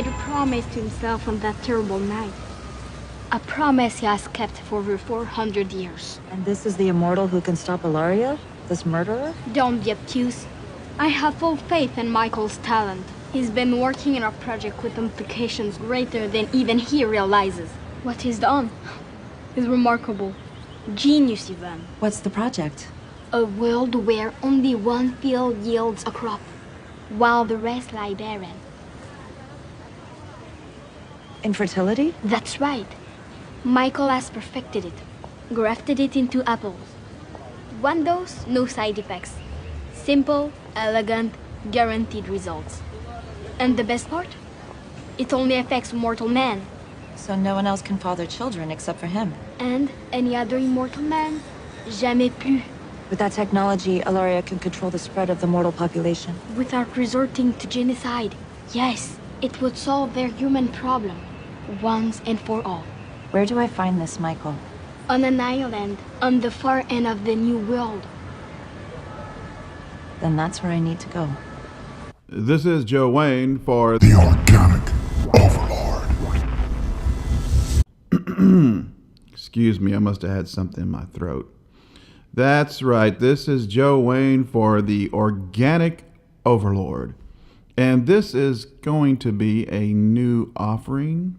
made a promise to himself on that terrible night. A promise he has kept for over 400 years. And this is the immortal who can stop Ilaria? This murderer? Don't be obtuse. I have full faith in Michael's talent. He's been working on a project with implications greater than even he realizes. What he's done is remarkable. Genius, even. What's the project? A world where only one field yields a crop, while the rest lie barren. Infertility? That's right. Michael has perfected it, grafted it into apples. One dose, no side effects. Simple, elegant, guaranteed results. And the best part? It only affects mortal man. So no one else can father children except for him. And any other immortal man? Jamais plus. With that technology, Ilaria can control the spread of the mortal population. Without resorting to genocide. Yes, it would solve their human problem, once and for all. Where do I find this, Michael? On an island, on the far end of the New World. Then that's where I need to go. This is Joe Wayne for The Organic Overlord. Excuse me, I must have had something in my throat. That's right, this is Joe Wayne for The Organic Overlord. And this is going to be a new offering,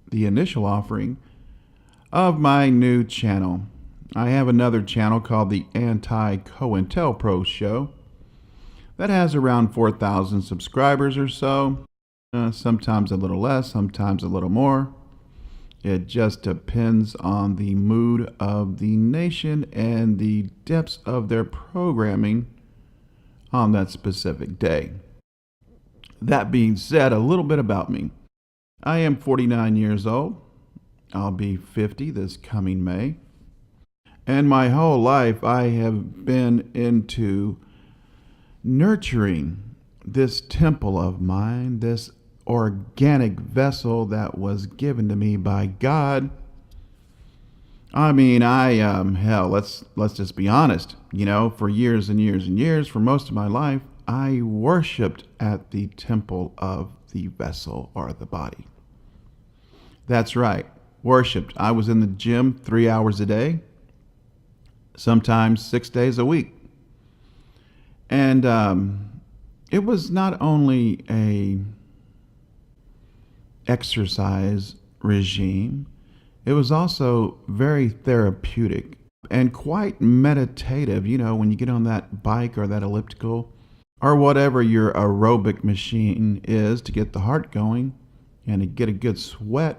the initial offering of my new channel. I have another channel called the Anti-COINTELPRO Show that has around 4,000 subscribers or so. Sometimes a little less, sometimes a little more. It just depends on the mood of the nation and the depths of their programming on that specific day. That being said, a little bit about me. I am 49 years old. I'll be 50 this coming May. And my whole life I have been into nurturing this temple of mine, this organic vessel that was given to me by God. I mean, hell, let's just be honest. You know, for years and years and years, for most of my life, I worshiped at the temple of the vessel or the body. That's right, worshiped. I was in the gym 3 hours a day, sometimes 6 days a week. And it was not only a exercise regime, it was also very therapeutic and quite meditative. You know, when you get on that bike or that elliptical or whatever your aerobic machine is to get the heart going and to get a good sweat,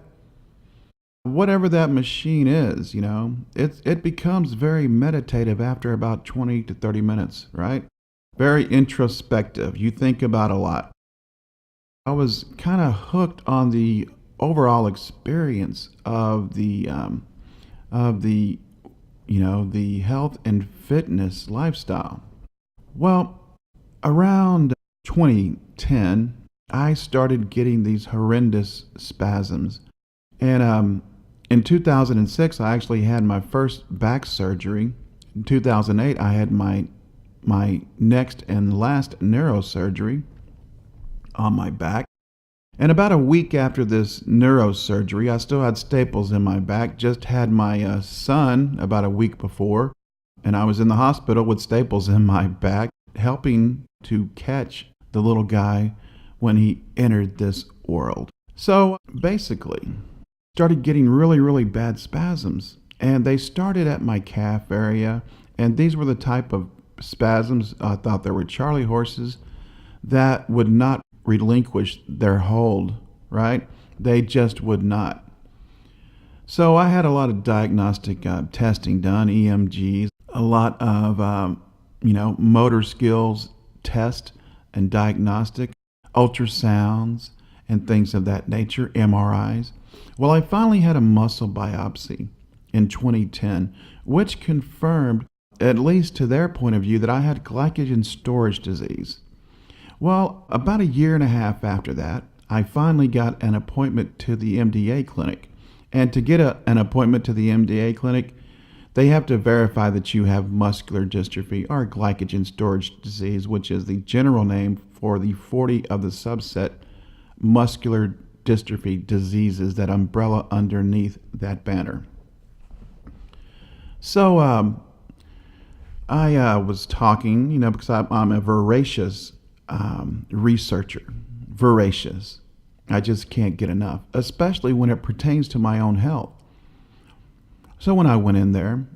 whatever that machine is, you know, it becomes very meditative after about 20 to 30 minutes, right? Very introspective. You think about a lot. I was kind of hooked on the overall experience of the the health and fitness lifestyle. Well, around 2010, I started getting these horrendous spasms. And in 2006, I actually had my first back surgery. In 2008, I had my next and last neurosurgery on my back. And about a week after this neurosurgery, I still had staples in my back. Just had my son about a week before, and I was in the hospital with staples in my back, helping to catch the little guy when he entered this world. So basically, started getting really, really bad spasms. And they started at my calf area. And these were the type of spasms, I thought they were Charlie horses, that would not relinquish their hold, right? They just would not. So I had a lot of diagnostic testing done, EMGs, a lot of, motor skills test and diagnostic, ultrasounds, and things of that nature, MRIs. Well, I finally had a muscle biopsy in 2010, which confirmed, at least to their point of view, that I had glycogen storage disease. Well, about a year and a half after that, I finally got an appointment to the MDA clinic. And to get an appointment to the MDA clinic, they have to verify that you have muscular dystrophy or glycogen storage disease, which is the general name for the 40 of the subset muscular dystrophy diseases, that umbrella underneath that banner. So I was talking, because I'm a voracious researcher. Voracious. I just can't get enough, especially when it pertains to my own health. So when I went in there,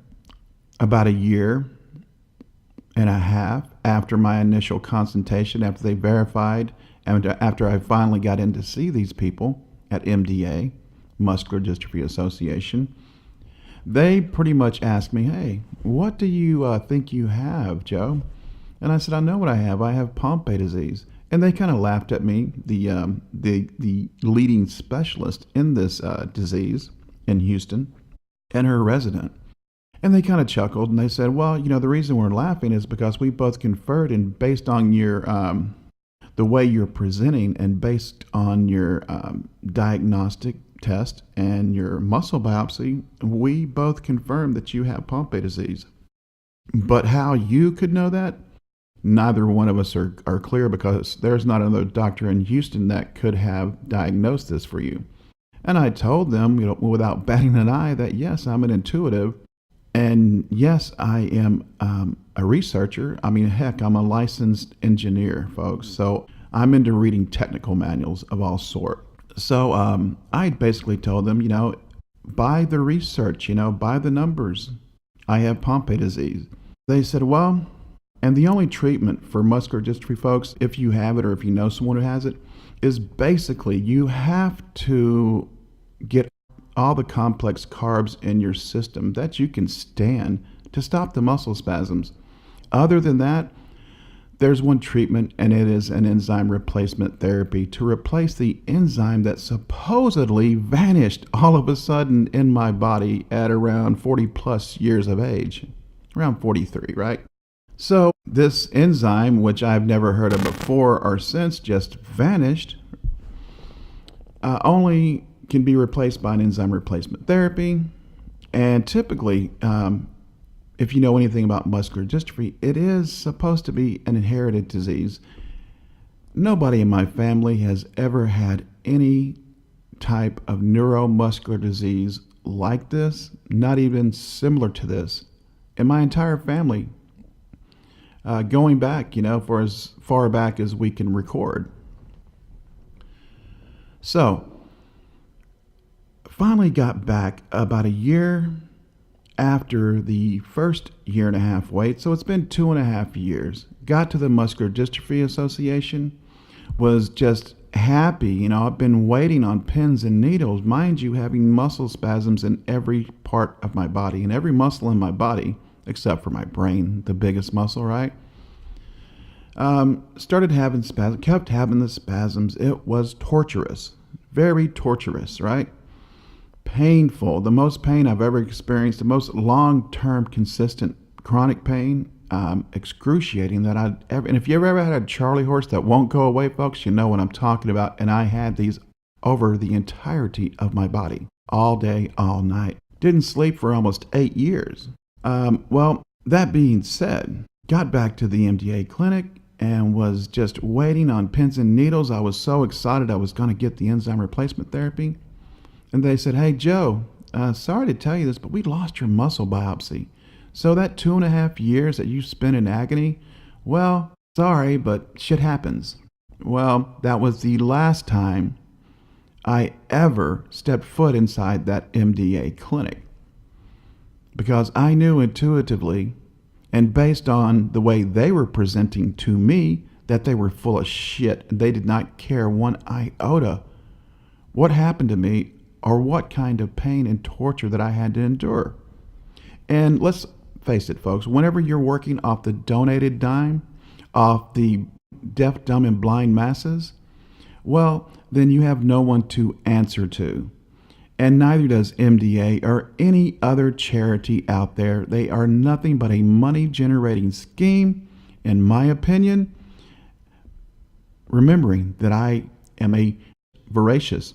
about a year and a half after my initial consultation, after they verified, and after I finally got in to see these people at MDA, Muscular Dystrophy Association, they pretty much asked me, "Hey, what do you think you have, Joe?" And I said, "I know what I have. I have Pompe disease." And they kind of laughed at me, the leading specialist in this disease in Houston, and her resident. And they kind of chuckled and they said, "Well, the reason we're laughing is because we both conferred, and based on your the way you're presenting, and based on your diagnostic test and your muscle biopsy, we both confirmed that you have Pompe disease. But how you could know that, neither one of us are clear, because there's not another doctor in Houston that could have diagnosed this for you." And I told them, without batting an eye, that yes, I'm an intuitive. And yes, I am a researcher. I mean, heck, I'm a licensed engineer, folks. So I'm into reading technical manuals of all sort. So I basically told them, by the research, by the numbers, I have Pompe disease. They said, "Well, and the only treatment for muscular dystrophy, folks, if you have it or if you know someone who has it, is basically you have to get all the complex carbs in your system that you can stand to stop the muscle spasms. Other than that, there's one treatment, and it is an enzyme replacement therapy to replace the enzyme that supposedly vanished all of a sudden in my body at around 40 plus years of age, around 43, right? So this enzyme, which I've never heard of before or since, just vanished, only can be replaced by an enzyme replacement therapy. And typically, if you know anything about muscular dystrophy, it is supposed to be an inherited disease. Nobody in my family has ever had any type of neuromuscular disease like this, not even similar to this, in my entire family, going back, for as far back as we can record. So, finally got back about a year after the first year and a half wait. So it's been 2.5 years. Got to the Muscular Dystrophy Association, was just happy. I've been waiting on pins and needles, mind you, having muscle spasms in every part of my body, and every muscle in my body, except for my brain, the biggest muscle, right? Started having spasms, kept having the spasms. It was torturous, very torturous, right? Painful, the most pain I've ever experienced, the most long-term, consistent, chronic pain, excruciating that I'd ever. And if you ever had a Charlie horse that won't go away, folks, you know what I'm talking about. And I had these over the entirety of my body, all day, all night. Didn't sleep for almost 8 years. Well, that being said, got back to the MDA clinic and was just waiting on pins and needles. I was so excited I was going to get the enzyme replacement therapy. And they said, "Hey, Joe, sorry to tell you this, but we lost your muscle biopsy. So that 2.5 years that you spent in agony, well, sorry, but shit happens." Well, that was the last time I ever stepped foot inside that MDA clinic, because I knew intuitively, and based on the way they were presenting to me, that they were full of shit. They did not care one iota what happened to me or what kind of pain and torture that I had to endure. And let's face it, folks, whenever you're working off the donated dime, off the deaf, dumb, and blind masses, well, then you have no one to answer to. And neither does MDA or any other charity out there. They are nothing but a money-generating scheme, in my opinion, remembering that I am a voracious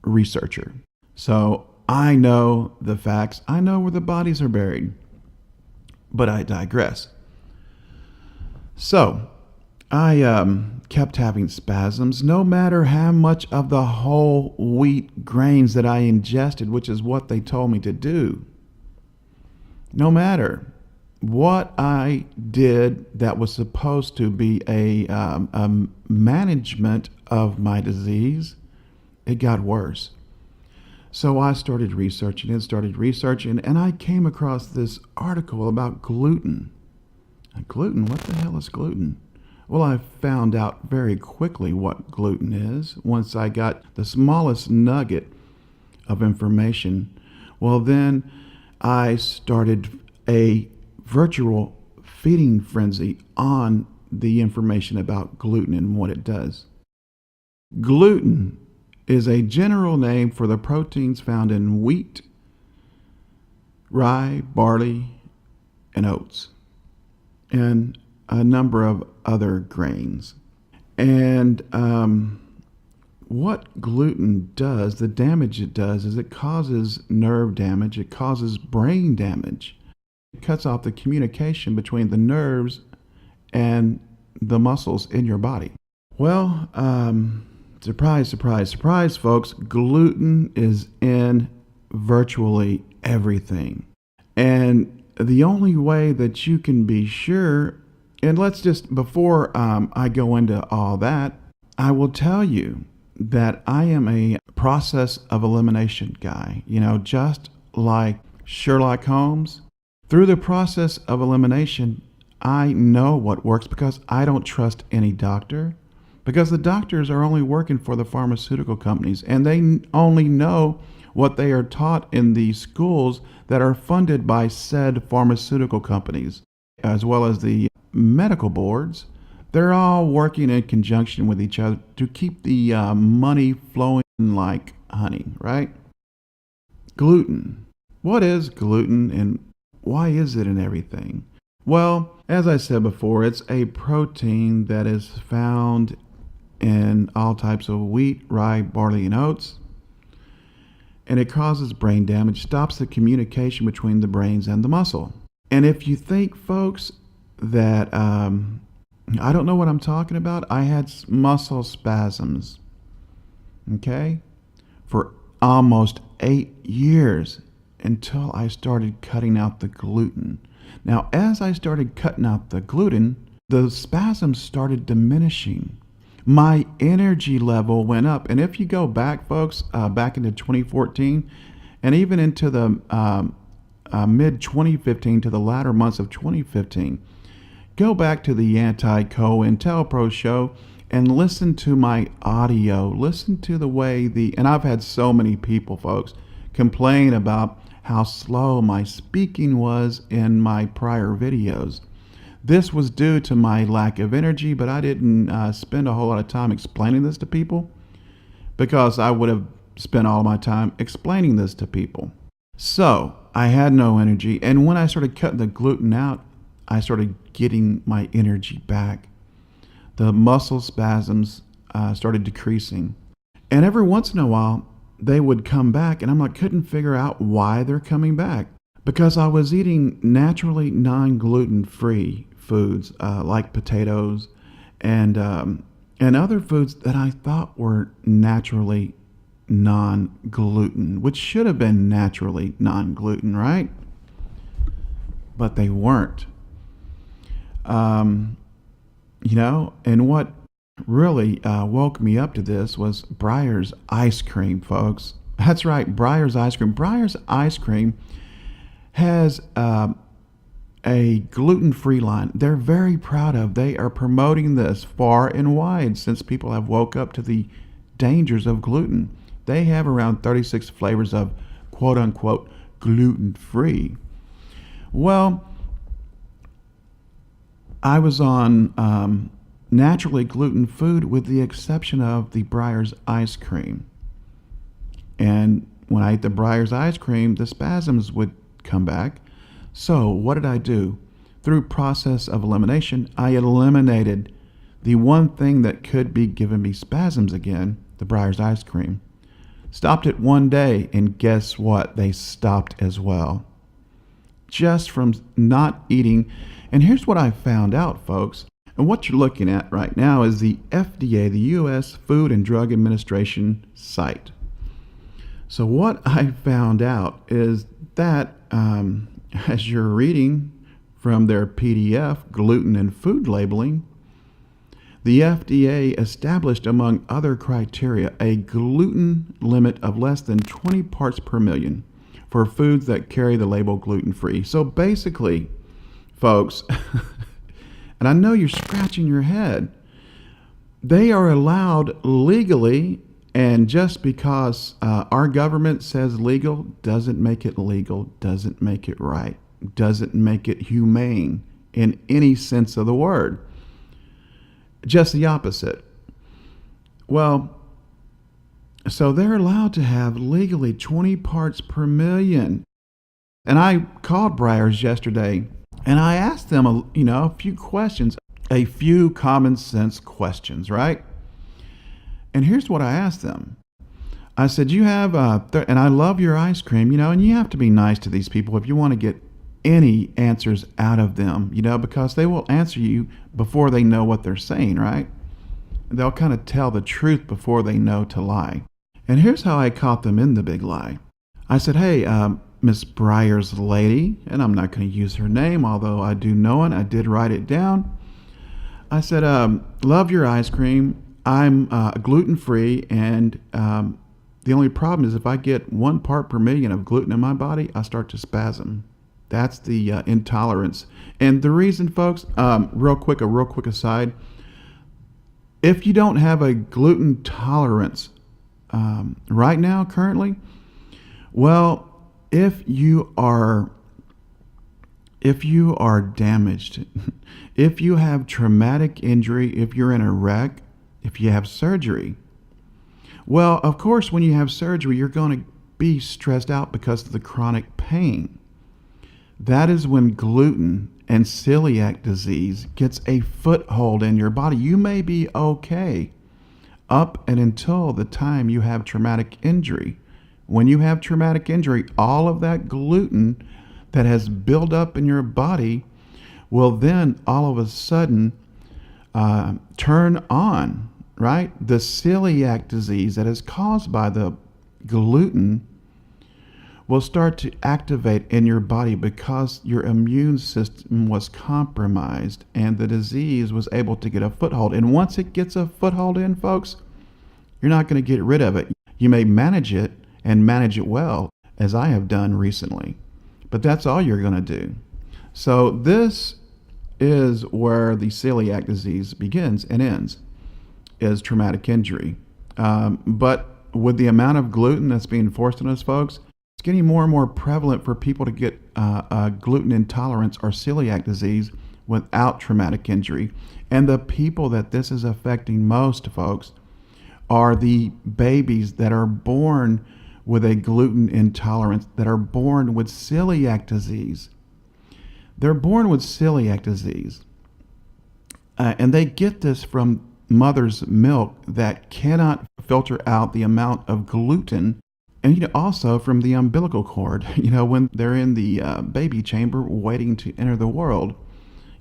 researcher. So I know the facts. I know where the bodies are buried. But I digress. So I kept having spasms no matter how much of the whole wheat grains that I ingested, which is what they told me to do. No matter what I did that was supposed to be a management of my disease, it got worse. So I started researching, and I came across this article about gluten. Gluten? What the hell is gluten? Well, I found out very quickly what gluten is once I got the smallest nugget of information. Well, then I started a virtual feeding frenzy on the information about gluten and what it does. Gluten is a general name for the proteins found in wheat, rye, barley, and oats, and a number of other grains. And what gluten does, the damage it does, is it causes nerve damage, it causes brain damage. It cuts off the communication between the nerves and the muscles in your body. Well, surprise, surprise, surprise, folks. Gluten is in virtually everything. And the only way that you can be sure, and let's just, before I go into all that, I will tell you that I am a process of elimination guy. You know, just like Sherlock Holmes. Through the process of elimination, I know what works because I don't trust any doctor. Because the doctors are only working for the pharmaceutical companies, and they only know what they are taught in the schools that are funded by said pharmaceutical companies, as well as the medical boards. They're all working in conjunction with each other to keep the money flowing like honey, right? Gluten. What is gluten and why is it in everything? Well, as I said before, it's a protein that is found in all types of wheat, rye, barley, and oats. And it causes brain damage, stops the communication between the brains and the muscle. And if you think, folks, that I don't know what I'm talking about, I had muscle spasms, okay, for almost 8 years until I started cutting out the gluten. Now, as I started cutting out the gluten, the spasms started diminishing. My energy level went up. And if you go back, folks, back into 2014 and even into the mid 2015 to the latter months of 2015, go back to the Anti-CoIntelPro show and listen to my audio. Listen to the way and I've had so many people, folks, complain about how slow my speaking was in my prior videos. This was due to my lack of energy, but I didn't spend a whole lot of time explaining this to people because I would have spent all my time explaining this to people. So I had no energy, and when I started cutting the gluten out, I started getting my energy back. The muscle spasms started decreasing, and every once in a while they would come back, and I couldn't figure out why they're coming back because I was eating naturally non-gluten-free foods like potatoes and other foods that I thought were naturally non-gluten, which should have been naturally non-gluten, right? But they weren't. You know, and what really woke me up to this was Breyer's ice cream, folks. That's right, Breyer's ice cream. Breyer's ice cream has a gluten-free line they're very proud of. They are promoting this far and wide since people have woke up to the dangers of gluten. They have around 36 flavors of quote-unquote gluten-free. Well, I was on naturally gluten food with the exception of the Breyer's ice cream. And when I ate the Breyer's ice cream, the spasms would come back. So what did I do? Through process of elimination, I eliminated the one thing that could be giving me spasms again, the Breyer's ice cream. Stopped it one day, and guess what? They stopped as well. Just from not eating. And here's what I found out, folks. And what you're looking at right now is the FDA, the U.S. Food and Drug Administration site. So what I found out is that as you're reading from their PDF, Gluten and Food Labeling, the FDA established, among other criteria, a gluten limit of less than 20 parts per million for foods that carry the label gluten-free. So basically, folks, and I know you're scratching your head, they are allowed legally, and just because our government says legal doesn't make it legal, doesn't make it right, doesn't make it humane in any sense of the word. Just the opposite. Well, so they're allowed to have legally 20 parts per million. And I called Breyers yesterday and I asked them, a few questions, a few common sense questions, right? And here's what I asked them. I said, you have, and I love your ice cream, and you have to be nice to these people if you want to get any answers out of them, because they will answer you before they know what they're saying, right? They'll kind of tell the truth before they know to lie. And here's how I caught them in the big lie. I said, hey, Miss Breyers lady, and I'm not going to use her name, although I do know it. I did write it down. I said, love your ice cream. I'm gluten-free, and the only problem is if I get 1 part per million of gluten in my body, I start to spasm. That's the intolerance. And the reason, folks, a real quick aside, if you don't have a gluten tolerance right now, currently, well, if you are damaged, if you have traumatic injury, if you're in a wreck, if you have surgery, well, of course, when you have surgery, you're going to be stressed out because of the chronic pain. That is when gluten and celiac disease gets a foothold in your body. You may be okay up and until the time you have traumatic injury. When you have traumatic injury, all of that gluten that has built up in your body will then all of a sudden turn on, right? The celiac disease that is caused by the gluten will start to activate in your body because your immune system was compromised and the disease was able to get a foothold. And once it gets a foothold in, folks, you're not going to get rid of it. You may manage it and manage it well, as I have done recently, but that's all you're going to do. So this is where the celiac disease begins and ends, is traumatic injury. But with the amount of gluten that's being forced on us, folks, it's getting more and more prevalent for people to get gluten intolerance or celiac disease without traumatic injury. And the people that this is affecting most, folks, are the babies that are born with a gluten intolerance, that are born with celiac disease. They're born with celiac disease. And they get this from mother's milk that cannot filter out the amount of gluten. And also from the umbilical cord, when they're in the baby chamber waiting to enter the world,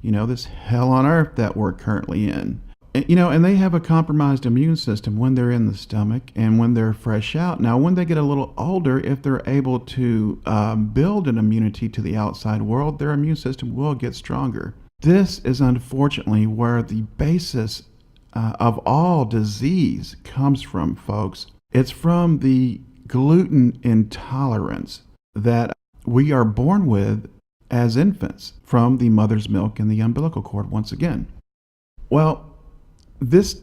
this hell on earth that we're currently in. And they have a compromised immune system when they're in the stomach and when they're fresh out. Now, when they get a little older, if they're able to build an immunity to the outside world, their immune system will get stronger. This is unfortunately where the basis of all disease comes from, folks. It's from the gluten intolerance that we are born with as infants from the mother's milk and the umbilical cord once again. Well, this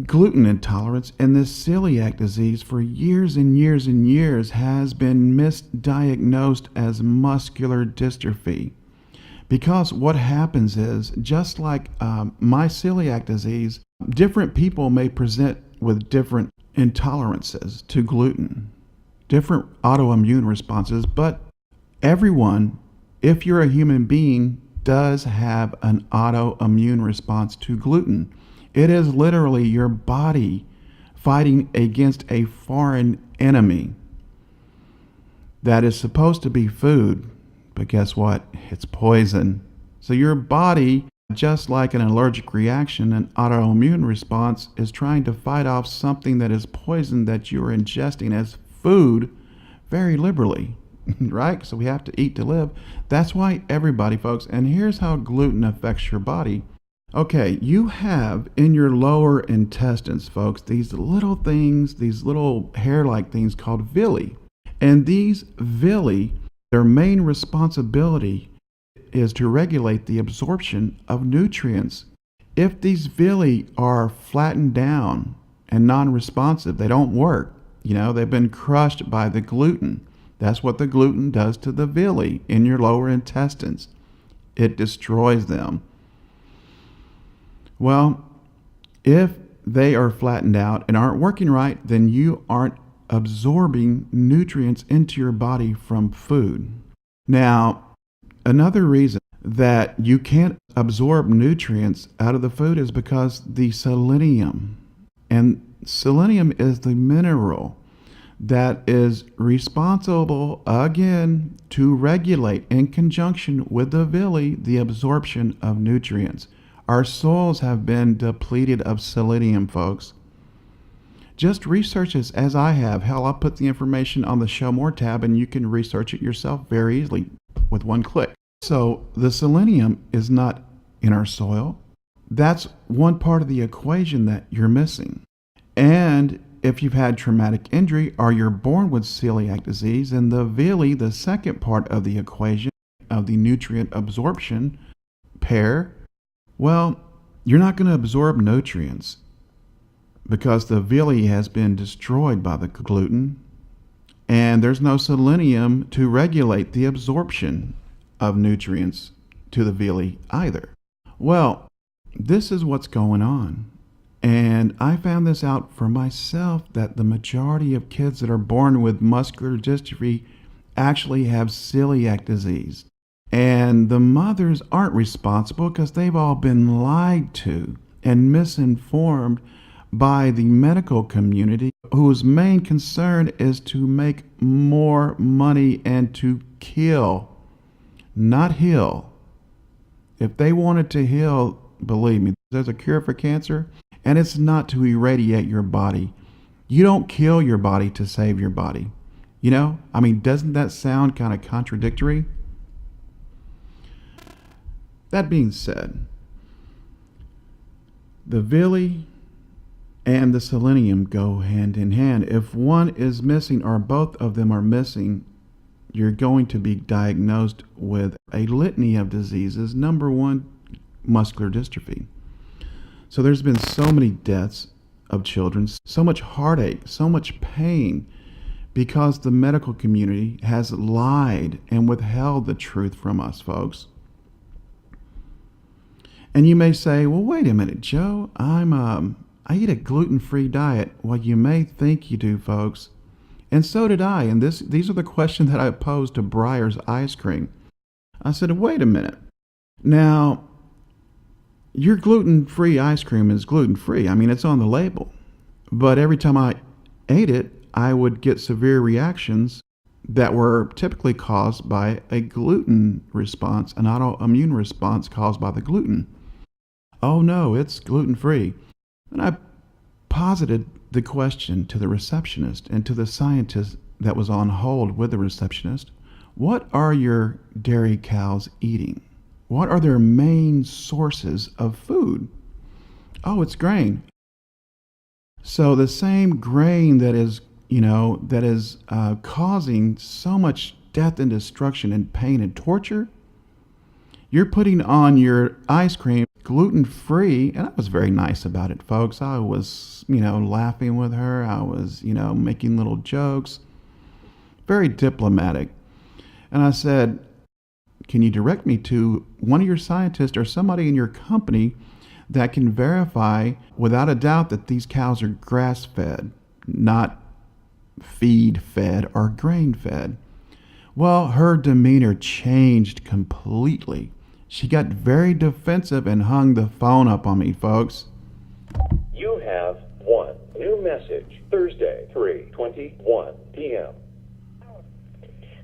gluten intolerance and this celiac disease for years and years and years has been misdiagnosed as muscular dystrophy. Because what happens is, just like my celiac disease, different people may present with different intolerances to gluten, different autoimmune responses, but everyone, if you're a human being, does have an autoimmune response to gluten. It is literally your body fighting against a foreign enemy that is supposed to be food, but guess what? It's poison. So your body Just like an allergic reaction, an autoimmune response is trying to fight off something that is poison that you are ingesting as food very liberally, right? So we have to eat to live. That's why everybody, folks, and here's how gluten affects your body. Okay, you have in your lower intestines, folks, these little things, these little hair-like things called villi. And these villi, their main responsibility is to regulate the absorption of nutrients. If these villi are flattened down and non-responsive, they don't work. They've been crushed by the gluten. That's what the gluten does to the villi in your lower intestines. It destroys them. Well, if they are flattened out and aren't working right, then you aren't absorbing nutrients into your body from food. Now, another reason that you can't absorb nutrients out of the food is because the selenium, and selenium is the mineral that is responsible, again, to regulate in conjunction with the villi the absorption of nutrients. Our soils have been depleted of selenium, folks. Just research this as I have. Hell, I'll put the information on the Show More tab and you can research it yourself very easily with one click. So the selenium is not in our soil. That's one part of the equation that you're missing. And if you've had traumatic injury or you're born with celiac disease, and the villi, the second part of the equation of the nutrient absorption pair, well, you're not going to absorb nutrients because the villi has been destroyed by the gluten, and there's no selenium to regulate the absorption of nutrients to the villi either. Well, this is what's going on. And I found this out for myself, that the majority of kids that are born with muscular dystrophy actually have celiac disease. And the mothers aren't responsible because they've all been lied to and misinformed by the medical community, whose main concern is to make more money and to kill, not heal. If they wanted to heal, believe me, there's a cure for cancer, and it's not to irradiate your body. You don't kill your body to save your body. Doesn't that sound kind of contradictory? That being said, the villi and the selenium go hand in hand. If one is missing or both of them are missing, you're going to be diagnosed with a litany of diseases. Number one, muscular dystrophy. So there's been so many deaths of children, so much heartache, so much pain, because the medical community has lied and withheld the truth from us, folks. And you may say, well, wait a minute, Joe, I eat a gluten-free diet. Well, you may think you do, folks. And so did I. And these are the questions that I posed to Breyer's Ice Cream. I said, wait a minute. Now, your gluten-free ice cream is gluten-free. It's on the label. But every time I ate it, I would get severe reactions that were typically caused by a gluten response, an autoimmune response caused by the gluten. Oh no, it's gluten-free. And I posited the question to the receptionist and to the scientist that was on hold with the receptionist. What are your dairy cows eating? What are their main sources of food? Oh, it's grain. So the same grain that is causing so much death and destruction and pain and torture, you're putting on your ice cream gluten-free. And I was very nice about it, folks. I was, laughing with her. I was, making little jokes, very diplomatic. And I said, can you direct me to one of your scientists or somebody in your company that can verify without a doubt that these cows are grass-fed, not feed-fed or grain-fed? Well, her demeanor changed completely. She got very defensive and hung the phone up on me, folks. You have one new message, Thursday, 3:21 p.m.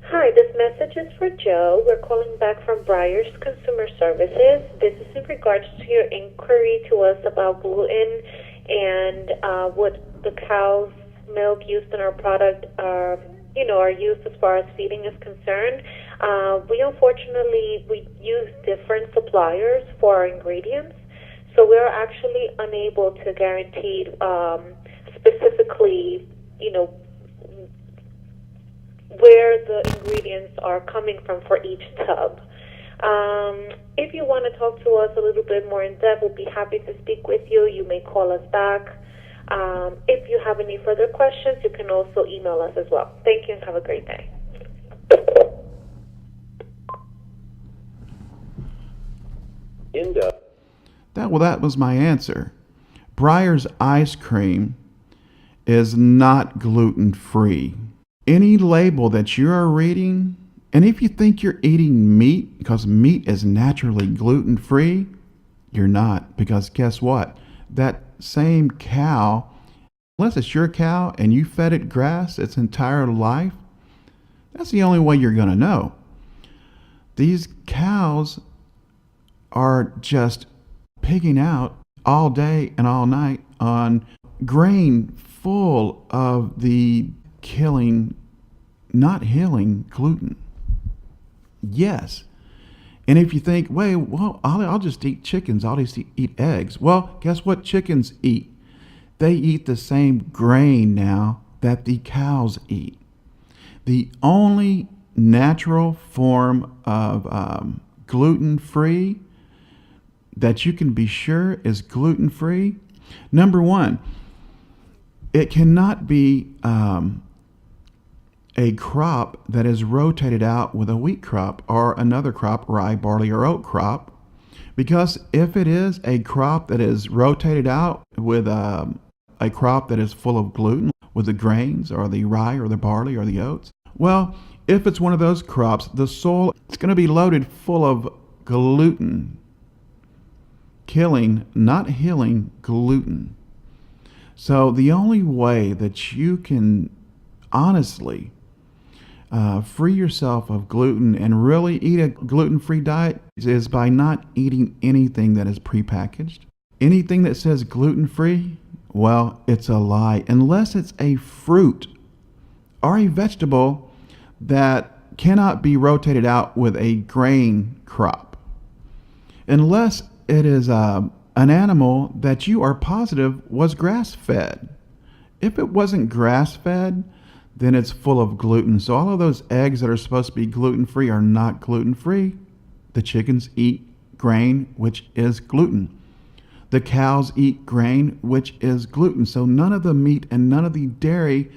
Hi, this message is for Joe. We're calling back from Breyers Consumer Services. This is in regards to your inquiry to us about gluten and what the cow's milk used in our product are used as far as feeding is concerned. We unfortunately use different suppliers for our ingredients, so we're actually unable to guarantee specifically, where the ingredients are coming from for each tub. If you want to talk to us a little bit more in depth, we'll be happy to speak with you. You may call us back. If you have any further questions, you can also email us as well. Thank you and have a great day. That was my answer. Breyers ice cream is not gluten-free. Any label that you are reading, and if you think you're eating meat because meat is naturally gluten-free, you're not, because guess what? That same cow, unless it's your cow and you fed it grass its entire life, that's the only way you're going to know. These cows are just pigging out all day and all night on grain full of the not healing gluten. Yes. And if you think, wait, well, I'll just eat chickens, I'll just eat eggs. Well, guess what chickens eat? They eat the same grain now that the cows eat. The only natural form of gluten-free that you can be sure is gluten-free, number one, it cannot be a crop that is rotated out with a wheat crop or another crop, rye, barley, or oat crop. Because if it is a crop that is rotated out with a crop that is full of gluten, with the grains or the rye or the barley or the oats, well, if it's one of those crops, the soil is going to be loaded full of gluten, killing, not healing gluten. So the only way that you can honestly free yourself of gluten and really eat a gluten-free diet is by not eating anything that is prepackaged. Anything that says gluten-free, well, it's a lie, unless it's a fruit or a vegetable that cannot be rotated out with a grain crop. Unless it is an animal that you are positive was grass-fed. If it wasn't grass-fed, then it's full of gluten. So all of those eggs that are supposed to be gluten-free are not gluten-free. The chickens eat grain, which is gluten. The cows eat grain, which is gluten. So none of the meat and none of the dairy,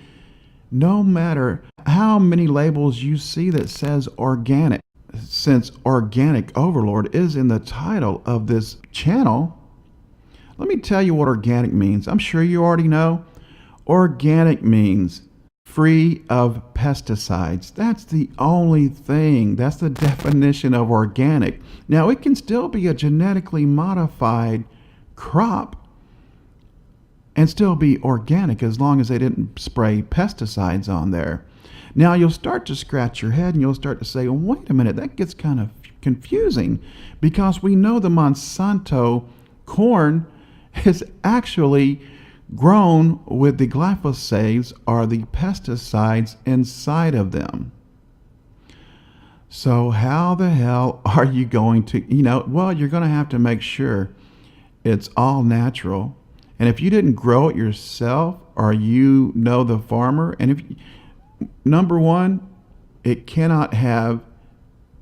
no matter how many labels you see that says organic, since Organic Overlord is in the title of this channel, let me tell you what organic means. I'm sure you already know. Organic means free of pesticides. That's the only thing. That's the definition of organic. Now, it can still be a genetically modified crop and still be organic as long as they didn't spray pesticides on there. Now, you'll start to scratch your head and you'll start to say, wait a minute, that gets kind of confusing, because we know the Monsanto corn is actually grown with the glyphosate or the pesticides inside of them. So how the hell are you going to, well, you're going to have to make sure it's all natural. And if you didn't grow it yourself, or the farmer, and if number one, it cannot have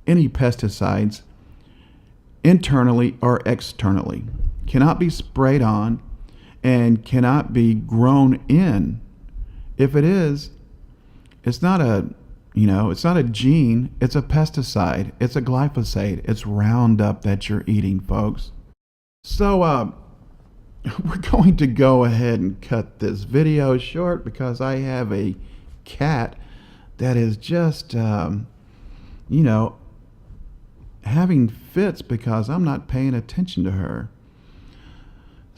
any pesticides internally or externally, cannot be sprayed on, and cannot be grown in. If it is, it's not a gene, it's a pesticide, it's a glyphosate, it's Roundup that you're eating, folks. So we're going to go ahead and cut this video short because I have a cat that is just, having fits because I'm not paying attention to her.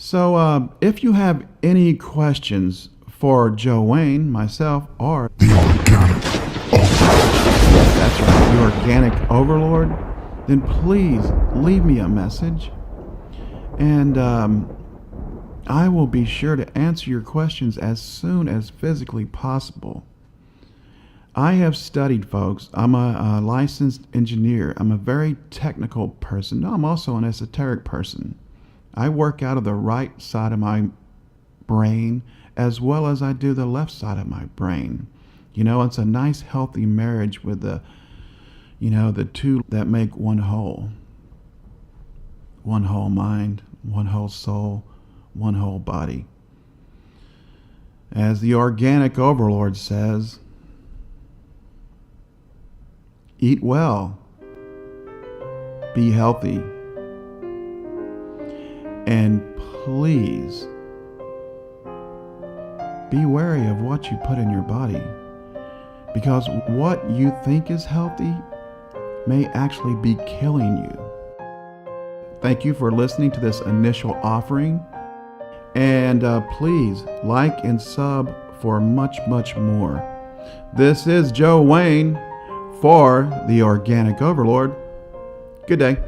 So if you have any questions for Joanne, myself, or organic overlord, then please leave me a message. And I will be sure to answer your questions as soon as physically possible. I have studied, folks. I'm a licensed engineer. I'm a very technical person. No, I'm also an esoteric person. I work out of the right side of my brain as well as I do the left side of my brain. You know, it's a nice, healthy marriage with the two that make one whole. One whole mind, one whole soul, one whole body. As the organic overlord says, eat well, be healthy, and please be wary of what you put in your body, because what you think is healthy may actually be killing you. Thank you for listening to this initial offering, and please like and sub for much, much more. This is Joe Wayne for the Organic Overlord. Good day.